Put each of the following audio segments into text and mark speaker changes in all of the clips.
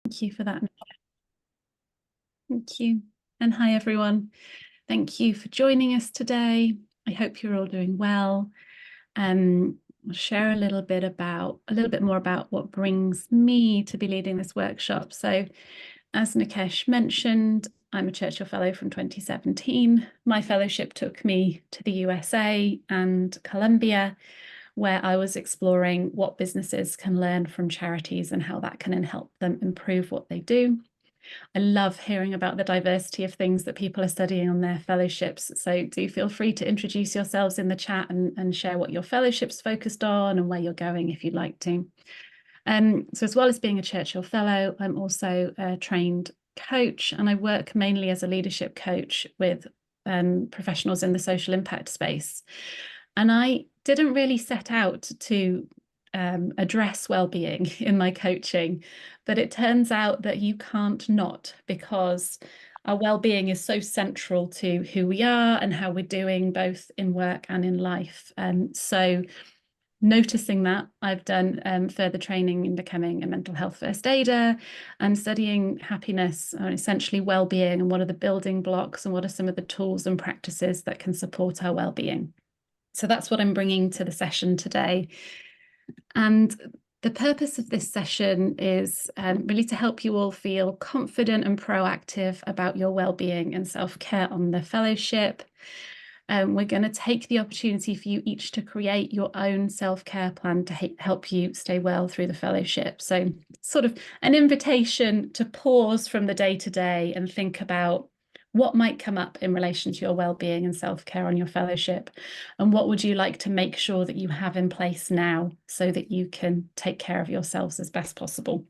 Speaker 1: Thank you for that. Thank you. And hi, everyone. Thank you for joining us today. I hope you're all doing well. I'll share a little bit more about what brings me to be leading this workshop. So, as Nikesh mentioned, I'm a Churchill Fellow from 2017. My fellowship took me to the USA and Colombia, where I was exploring what businesses can learn from charities and how that can help them improve what they do. I love hearing about the diversity of things that people are studying on their fellowships. So do feel free to introduce yourselves in the chat and share what your fellowship's focused on and where you're going if you'd like to. So as well as being a Churchill Fellow, I'm also a trained coach, and I work mainly as a leadership coach with professionals in the social impact space. And I didn't really set out to address well-being in my coaching, but it turns out that you can't not, because our well-being is so central to who we are and how we're doing both in work and in life. So noticing that, I've done further training in becoming a mental health first aider and studying happiness, essentially well-being, and what are the building blocks and what are some of the tools and practices that can support our well-being. So that's what I'm bringing to the session today. And the purpose of this session is really to help you all feel confident and proactive about your well-being and self-care on the fellowship. We're going to take the opportunity for you each to create your own self-care plan to help you stay well through the fellowship. So sort of an invitation to pause from the day-to-day and think about what might come up in relation to your well-being and self-care on your fellowship, and what would you like to make sure that you have in place now so that you can take care of yourselves as best possible.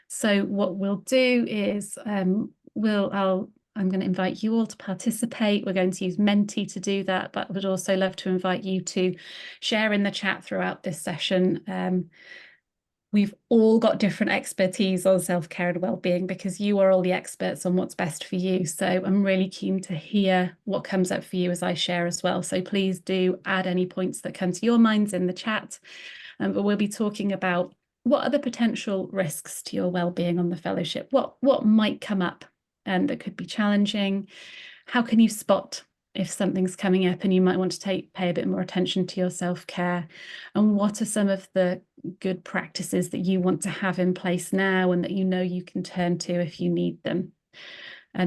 Speaker 1: So what we'll do is I'm going to invite you all to participate. We're going to use Menti to do that, but I would also love to invite you to share in the chat throughout this session. We've all got different expertise on self-care and well-being because you are all the experts on what's best for you. So I'm really keen to hear what comes up for you as I share as well. So please do add any points that come to your minds in the chat. But we'll be talking about what are the potential risks to your well-being on the fellowship? What might come up that could be challenging? How can you spot if something's coming up and you might want to pay a bit more attention to your self-care? And what are some of the good practices that you want to have in place now and that you know you can turn to if you need them?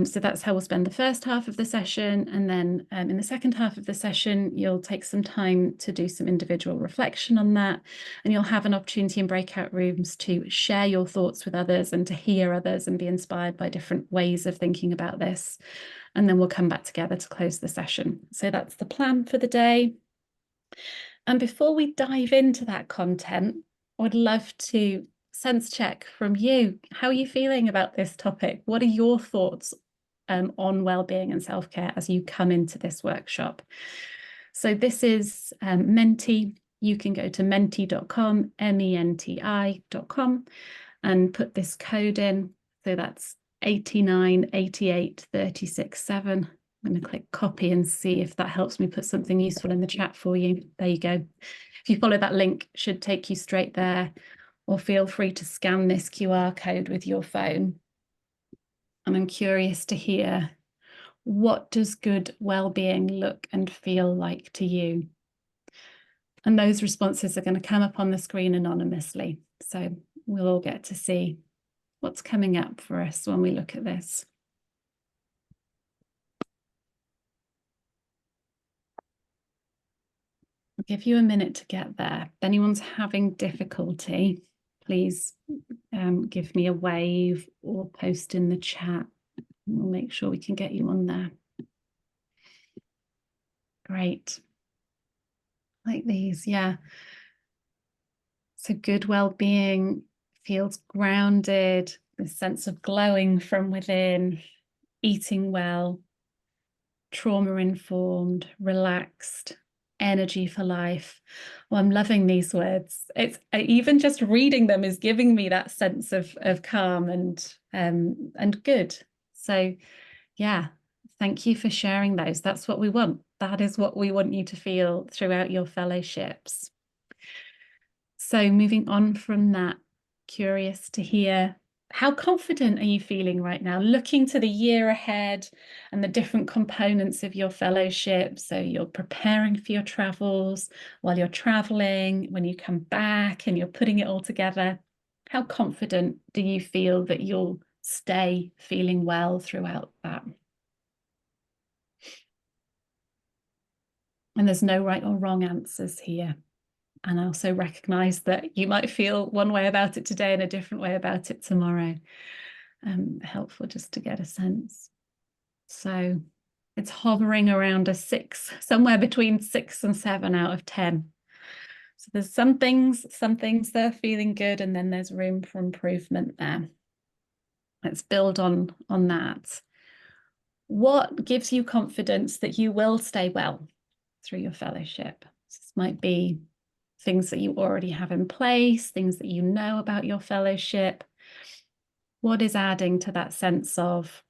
Speaker 1: So that's how we'll spend the first half of the session. And then in the second half of the session, you'll take some time to do some individual reflection on that. And you'll have an opportunity in breakout rooms to share your thoughts with others and to hear others and be inspired by different ways of thinking about this. And then we'll come back together to close the session. So that's the plan for the day. And before we dive into that content, I would love to sense check from you. How are you feeling about this topic? What are your thoughts on well-being and self-care as you come into this workshop? So this is Menti. You can go to menti.com, menti.com, and put this code in. So that's 898836.7. I'm going to click copy and see if that helps me put something useful in the chat for you. There you go. If you follow that link, it should take you straight there, or feel free to scan this QR code with your phone. And I'm curious to hear, what does good well-being look and feel like to you? And those responses are going to come up on the screen anonymously. So we'll all get to see what's coming up for us when we look at this. I'll give you a minute to get there. If anyone's having difficulty, please give me a wave or post in the chat. We'll make sure we can get you on there. Great. Like these, yeah. So good well-being feels grounded, the sense of glowing from within, eating well, trauma-informed, relaxed, energy for life. Well, I'm loving these words. It's even just reading them is giving me that sense of calm and good. So yeah, thank you for sharing those. That's what we want. That is what we want you to feel throughout your fellowships. So moving on from that, curious to hear, how confident are you feeling right now, looking to the year ahead and the different components of your fellowship? So you're preparing for your travels, while you're traveling, when you come back and you're putting it all together. How confident do you feel that you'll stay feeling well throughout that? And there's no right or wrong answers here. And I also recognize that you might feel one way about it today and a different way about it tomorrow. Helpful just to get a sense. So it's hovering around a 6, somewhere between 6 and 7 out of 10. So there's some things that are feeling good, and then there's room for improvement there. Let's build on that. What gives you confidence that you will stay well through your fellowship? This might be things that you already have in place, things that you know about your fellowship. What is adding to that sense of,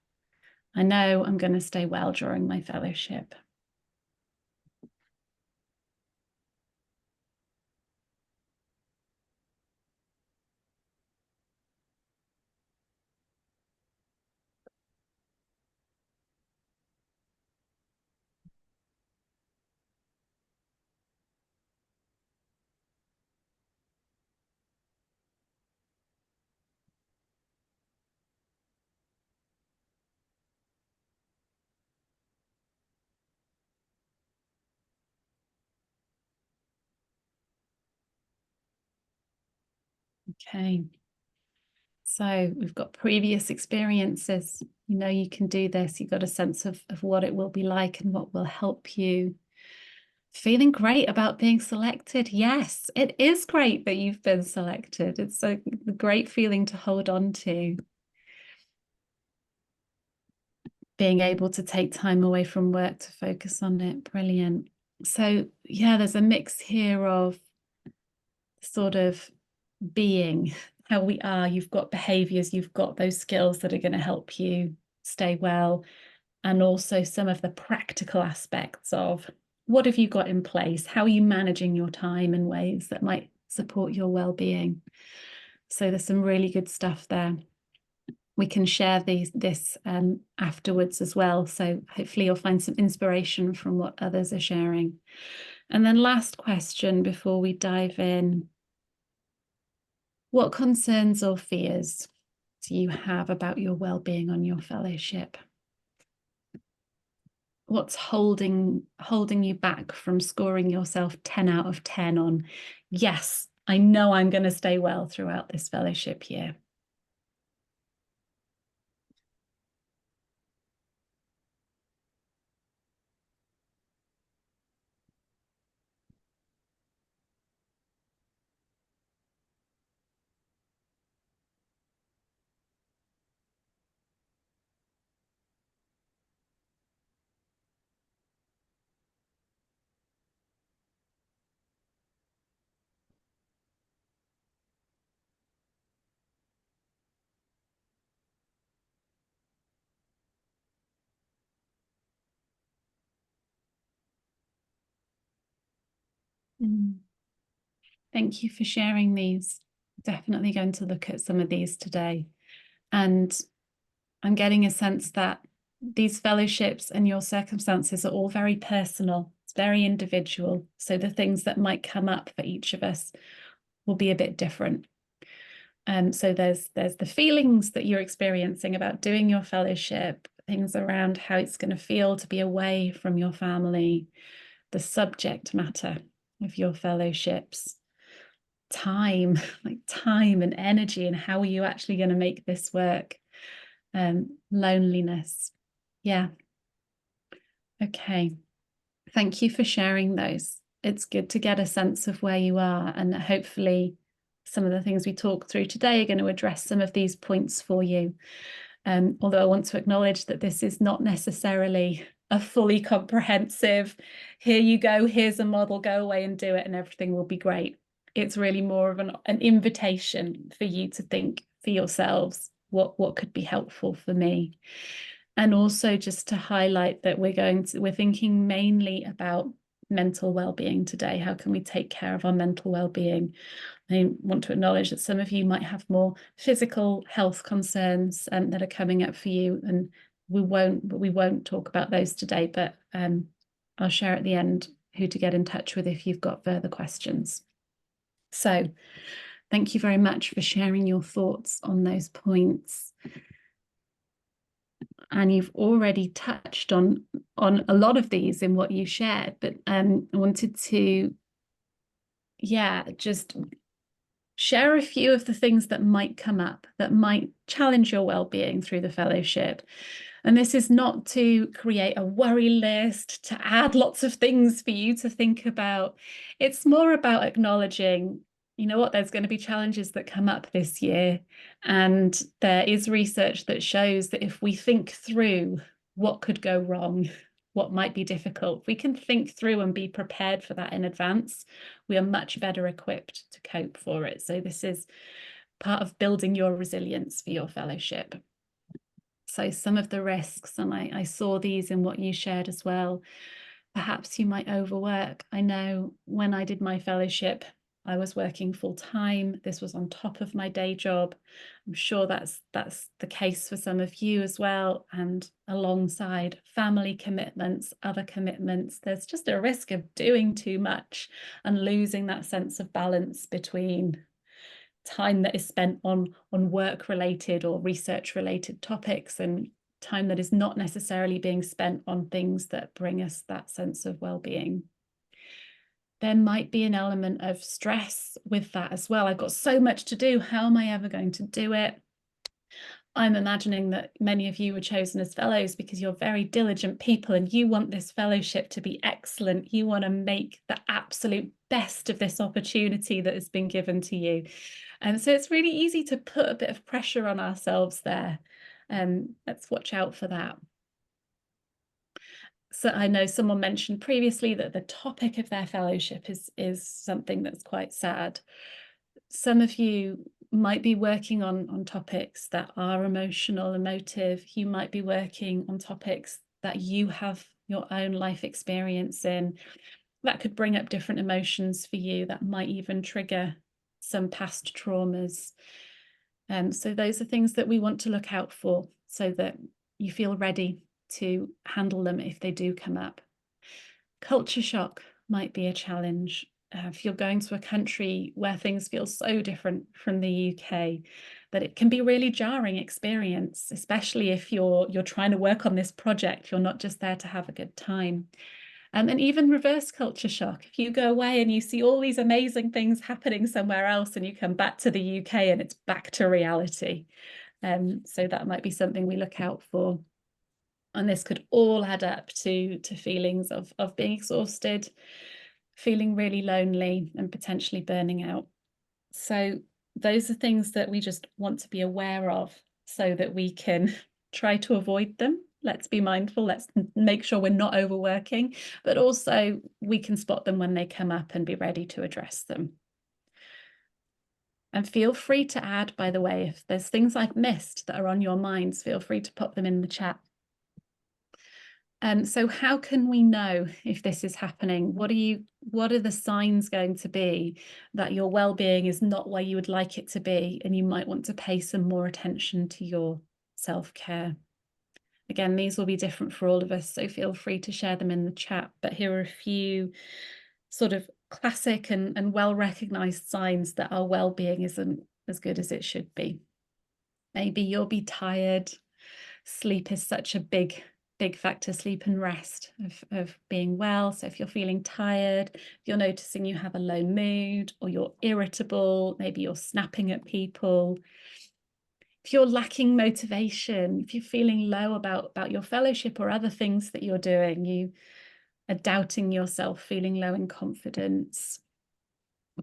Speaker 1: I know I'm going to stay well during my fellowship? Okay. So we've got previous experiences. You know you can do this. You've got a sense of what it will be like and what will help you. Feeling great about being selected. Yes, it is great that you've been selected. It's a great feeling to hold on to. Being able to take time away from work to focus on it. Brilliant. So yeah, there's a mix here of sort of being how we are. You've got behaviors, you've got those skills that are going to help you stay well, and also some of the practical aspects of what have you got in place, how are you managing your time in ways that might support your well-being. So there's some really good stuff there. We can share this afterwards as well, so hopefully you'll find some inspiration from what others are sharing. And then last question before we dive in: what concerns or fears do you have about your well-being on your fellowship? What's holding you back from scoring yourself 10 out of 10 on, yes, I know I'm going to stay well throughout this fellowship year? Thank you for sharing these. Definitely going to look at some of these today. And I'm getting a sense that these fellowships and your circumstances are all very personal. It's very individual. So the things that might come up for each of us will be a bit different. So there's the feelings that you're experiencing about doing your fellowship, things around how it's going to feel to be away from your family, the subject matter of your fellowships, time, like time and energy, and how are you actually going to make this work? Loneliness. Yeah. Okay. Thank you for sharing those. It's good to get a sense of where you are, and hopefully some of the things we talk through today are going to address some of these points for you. Although I want to acknowledge that this is not necessarily a fully comprehensive, here you go, here's a model, go away and do it and everything will be great. It's really more of an invitation for you to think for yourselves, what could be helpful for me. And also just to highlight that we're thinking mainly about mental well-being today? How can we take care of our mental well-being? I want to acknowledge that some of you might have more physical health concerns that are coming up for you, and we won't talk about those today, but I'll share at the end who to get in touch with if you've got further questions. So thank you very much for sharing your thoughts on those points. And you've already touched on a lot of these in what you shared, but I wanted to, just share a few of the things that might come up, that might challenge your well-being through the fellowship. And this is not to create a worry list, to add lots of things for you to think about. It's more about acknowledging, you know what, there's going to be challenges that come up this year. And there is research that shows that if we think through what could go wrong, what might be difficult, if we can think through and be prepared for that in advance, we are much better equipped to cope for it. So this is part of building your resilience for your fellowship. So some of the risks, and I saw these in what you shared as well. Perhaps you might overwork. I know when I did my fellowship, I was working full time. This was on top of my day job. I'm sure that's the case for some of you as well. And alongside family commitments, other commitments, there's just a risk of doing too much and losing that sense of balance between time that is spent on work related or research related topics and time that is not necessarily being spent on things that bring us that sense of well-being. There might be an element of stress with that as well. I've got so much to do. How am I ever going to do it? I'm imagining that many of you were chosen as fellows because you're very diligent people and you want this fellowship to be excellent. You want to make the absolute best of this opportunity that has been given to you. And so it's really easy to put a bit of pressure on ourselves there. Let's watch out for that. So I know someone mentioned previously that the topic of their fellowship is something that's quite sad. Some of you might be working on topics that are emotive. You might be working on topics that you have your own life experience in. That could bring up different emotions for you. That might even trigger some past traumas. So those are things that we want to look out for so that you feel ready to handle them if they do come up. Culture shock might be a challenge. If you're going to a country where things feel so different from the UK, that it can be really jarring experience, especially if you're trying to work on this project. You're not just there to have a good time. And even reverse culture shock. If you go away and you see all these amazing things happening somewhere else and you come back to the UK and it's back to reality. So that might be something we look out for. And this could all add up to feelings of being exhausted, feeling really lonely, and potentially burning out. So those are things that we just want to be aware of so that we can try to avoid them. Let's be mindful. Let's make sure we're not overworking, but also we can spot them when they come up and be ready to address them. And feel free to add, by the way, if there's things I've missed that are on your minds, feel free to pop them in the chat. So how can we know if this is happening? What are the signs going to be that your well-being is not where you would like it to be, and you might want to pay some more attention to your self-care? Again, these will be different for all of us, so feel free to share them in the chat. But here are a few sort of classic and well-recognized signs that our well-being isn't as good as it should be. Maybe you'll be tired. Sleep is such a big factor, sleep and rest of being well. So if you're feeling tired, if you're noticing you have a low mood, or you're irritable, maybe you're snapping at people, if you're lacking motivation, if you're feeling low about your fellowship or other things that you're doing, you are doubting yourself, feeling low in confidence.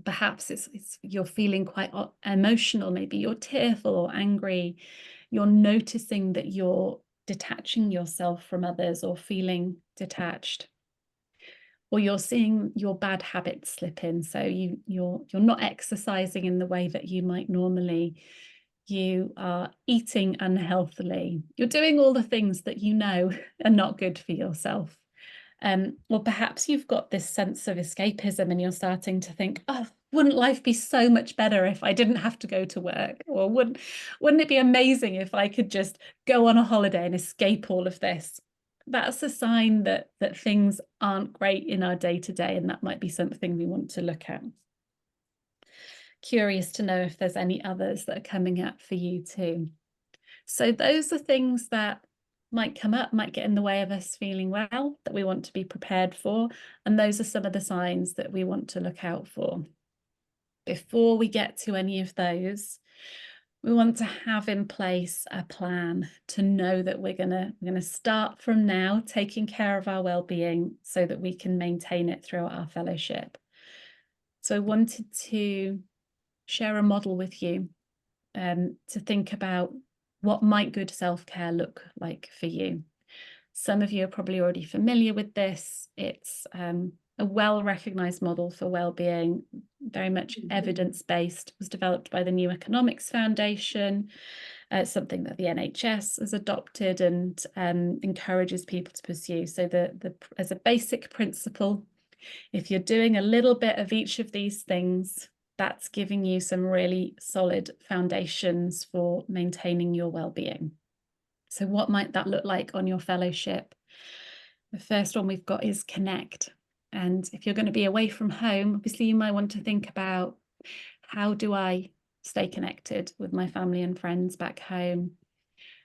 Speaker 1: Perhaps you're feeling quite emotional, maybe you're tearful or angry, you're noticing that you're detaching yourself from others or feeling detached, or you're seeing your bad habits slip in. So you're not exercising in the way that you might normally, you are eating unhealthily, you're doing all the things that you know are not good for yourself. Or perhaps you've got this sense of escapism and you're starting to think, oh, wouldn't life be so much better if I didn't have to go to work? Or wouldn't it be amazing if I could just go on a holiday and escape all of this? That's a sign that things aren't great in our day-to-day, and that might be something we want to look at. Curious to know if there's any others that are coming up for you too. So those are things that might come up, might get in the way of us feeling well, that we want to be prepared for. And those are some of the signs that we want to look out for. Before we get to any of those, we want to have in place a plan to know that we're gonna start from now taking care of our well-being so that we can maintain it throughout our fellowship. So I wanted to share a model with you to think about what might good self-care look like for you. Some of you are probably already familiar with this. It's a well-recognized model for well-being, very much evidence-based, was developed by the New Economics Foundation. It's something that the NHS has adopted and encourages people to pursue. So as a basic principle, if you're doing a little bit of each of these things, that's giving you some really solid foundations for maintaining your well-being. So what might that look like on your fellowship? The first one we've got is connect. And if you're going to be away from home, obviously you might want to think about, how do I stay connected with my family and friends back home?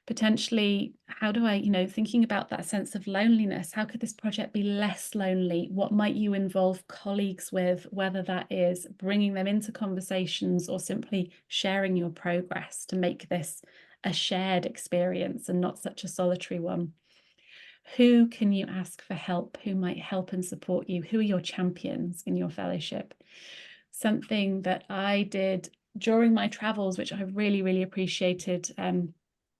Speaker 1: Potentially, how do I, thinking about that sense of loneliness, how could this project be less lonely? What might you involve colleagues with, whether that is bringing them into conversations or simply sharing your progress to make this a shared experience and not such a solitary one? Who can you ask for help? Who might help and support you? Who are your champions in your fellowship? Something that I did during my travels, which I really, really appreciated,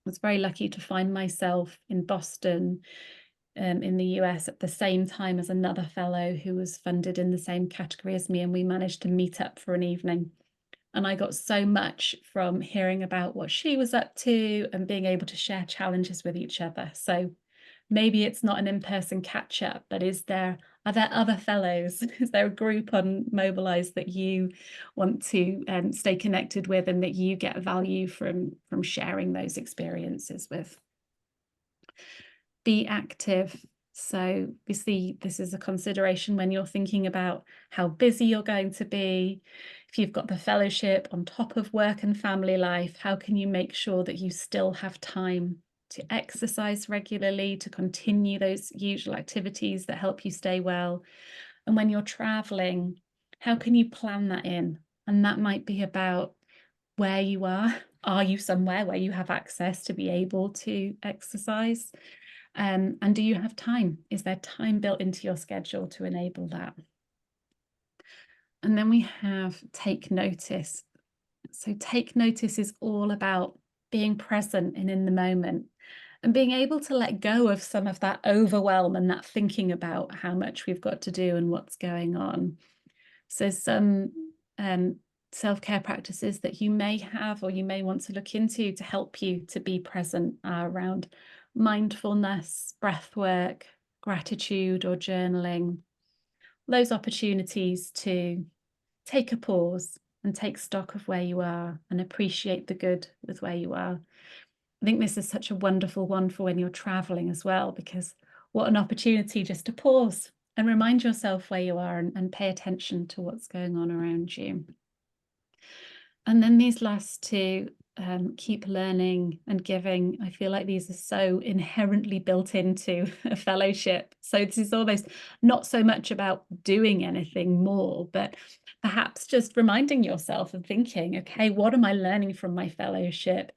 Speaker 1: was very lucky to find myself in Boston, in the US, at the same time as another fellow who was funded in the same category as me, and we managed to meet up for an evening. And I got so much from hearing about what she was up to and being able to share challenges with each other. So maybe it's not an in-person catch-up, but are there other fellows? Is there a group on Mobilize that you want to stay connected with and that you get value from sharing those experiences with? Be active. So obviously this is a consideration when you're thinking about how busy you're going to be. If you've got the fellowship on top of work and family life, how can you make sure that you still have time to exercise regularly, to continue those usual activities that help you stay well? And when you're traveling, how can you plan that in? And that might be about where you are. Are you somewhere where you have access to be able to exercise? And do you have time? Is there time built into your schedule to enable that? And then we have take notice. So take notice is all about being present and in the moment and being able to let go of some of that overwhelm and that thinking about how much we've got to do and what's going on. So some self-care practices that you may have or you may want to look into to help you to be present are around mindfulness, breath work, gratitude or journaling. Those opportunities to take a pause and take stock of where you are and appreciate the good with where you are. I think this is such a wonderful one for when you're traveling as well, because what an opportunity just to pause and remind yourself where you are and pay attention to what's going on around you. And then these last two, keep learning and giving. I feel like these are so inherently built into a fellowship. So this is almost not so much about doing anything more, but perhaps just reminding yourself and thinking, okay, what am I learning from my fellowship?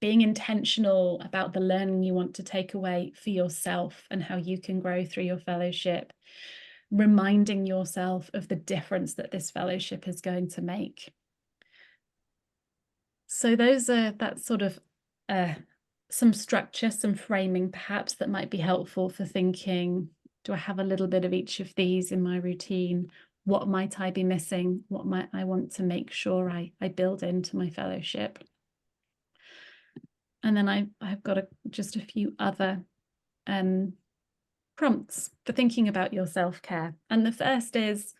Speaker 1: Being intentional about the learning you want to take away for yourself and how you can grow through your fellowship. Reminding yourself of the difference that this fellowship is going to make. So that's sort of some structure, some framing perhaps that might be helpful for thinking, do I have a little bit of each of these in my routine? What might I be missing? What might I want to make sure I build into my fellowship? And then I've got just a few other prompts for thinking about your self-care. And the first is,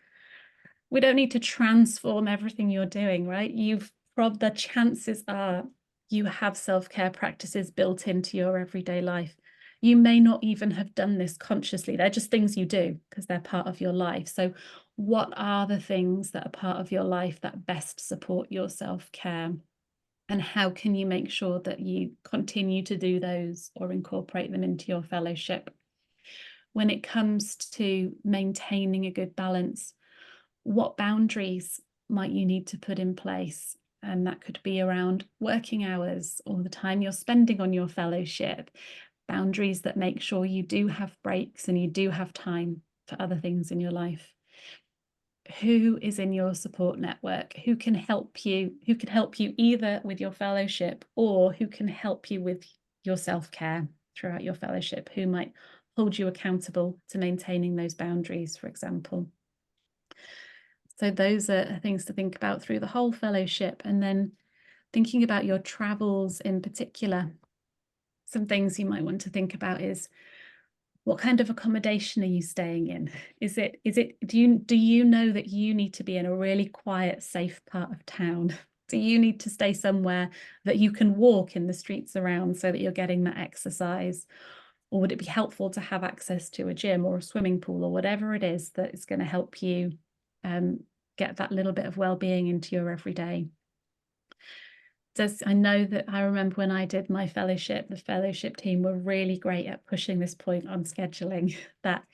Speaker 1: we don't need to transform everything you're doing, right? The chances are you have self-care practices built into your everyday life. You may not even have done this consciously. They're just things you do because they're part of your life. So what are the things that are part of your life that best support your self-care? And how can you make sure that you continue to do those or incorporate them into your fellowship? When it comes to maintaining a good balance, what boundaries might you need to put in place? And that could be around working hours or the time you're spending on your fellowship, boundaries that make sure you do have breaks and you do have time for other things in your life. Who is in your support network? Who can help you? Who can help you either with your fellowship or who can help you with your self-care throughout your fellowship? Who might hold you accountable to maintaining those boundaries, for example? So those are things to think about through the whole fellowship. And then thinking about your travels in particular, some things you might want to think about is, what kind of accommodation are you staying in? Do you know that you need to be in a really quiet, safe part of town? Do you need to stay somewhere that you can walk in the streets around so that you're getting that exercise? Or would it be helpful to have access to a gym or a swimming pool or whatever it is that is going to help you get that little bit of well-being into your everyday? I know that I remember when I did my fellowship, the fellowship team were really great at pushing this point on scheduling, that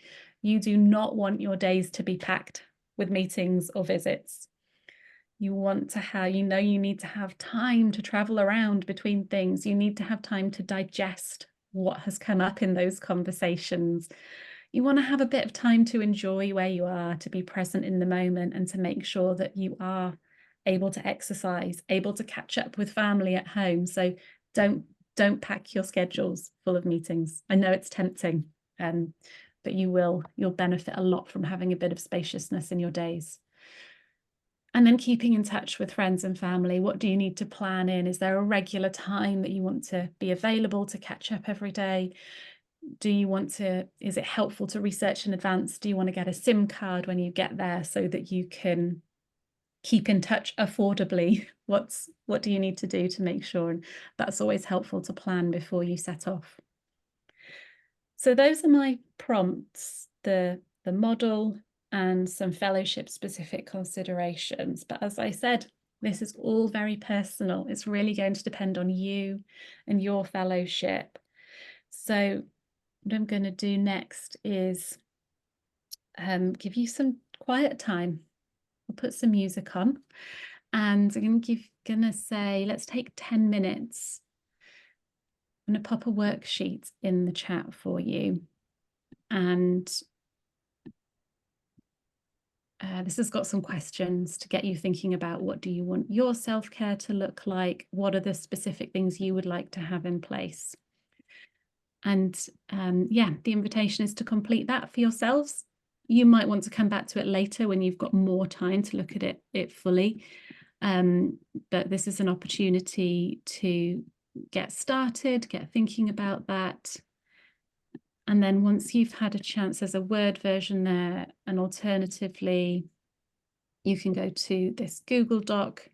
Speaker 1: you do not want your days to be packed with meetings or visits. You want to have, you need to have time to travel around between things. You need to have time to digest what has come up in those conversations. You want to have a bit of time to enjoy where you are, to be present in the moment, and to make sure that you are able to exercise, able to catch up with family at home. So don't pack your schedules full of meetings. I know it's tempting, but you'll benefit a lot from having a bit of spaciousness in your days. And then keeping in touch with friends and family. What do you need to plan in? Is there a regular time that you want to be available to catch up every day? Is it helpful to research in advance? Do you want to get a SIM card when you get there so that you can keep in touch affordably? What do you need to do to make sure? And that's always helpful to plan before you set off. So those are my prompts, the model and some fellowship specific considerations. But as I said, this is all very personal. It's really going to depend on you and your fellowship. So what I'm going to do next is give you some quiet time. I'll put some music on and I'm gonna say, let's take 10 minutes. I'm gonna pop a worksheet in the chat for you. And this has got some questions to get you thinking about, what do you want your self-care to look like? What are the specific things you would like to have in place? And yeah, the invitation is to complete that for yourselves. You might want to come back to it later when you've got more time to look at it fully. But this is an opportunity to get started, get thinking about that. And then once you've had a chance, there's a Word version there, and alternatively, you can go to this Google Doc